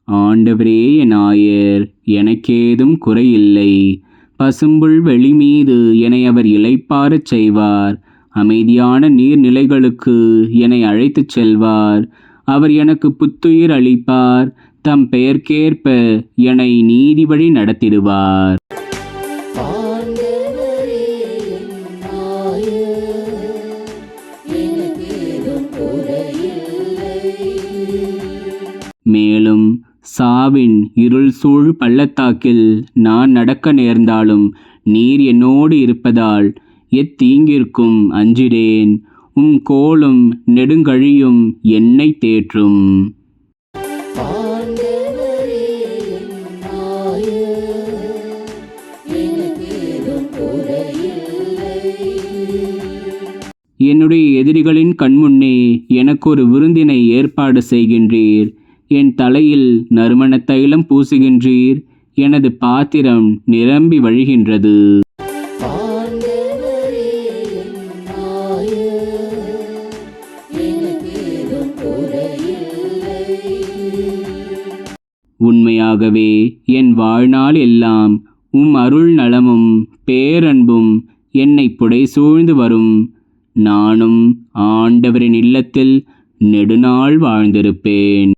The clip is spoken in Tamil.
ஆண்டவரே என் ஆயர், எனக்கேதும் குறையில்லை. பசும்புல் வெளி மீது என்னை அவர் இளைப்பாறச் செய்வார். அமைதியான நீர்நிலைகளுக்கு என்னை அழைத்துச் செல்வார். அவர் எனக்கு புத்துயிர் அளிப்பார். தம் பெயர்க்கேற்ப என்னை நீதி வழி நடத்திடுவார். மேலும் சாவின் இருள் சூழ் பள்ளத்தாக்கில் நான் நடக்க நேர்ந்தாலும் நீர் என்னோடு இருப்பதால் எத்தீங்கிற்கும் அஞ்சிடேன். உம் கோலும் நெடுங்கழியும் என்னை தேற்றும். என்னுடைய எதிரிகளின் கண்முன்னே எனக்கு ஒரு விருந்தினை ஏற்பாடு செய்கின்றீர். என் தலையில் நறுமண தைலம் பூசுகின்றீர். எனது பாத்திரம் நிரம்பி வழிகின்றது. உண்மையாகவே என் வாழ்நாள் எல்லாம் அருள் நலமும் பேரன்பும் என்னை புடைசூழ்ந்து வரும். நானும் ஆண்டவரின் இல்லத்தில் நெடுநாள் வாழ்ந்திருப்பேன்.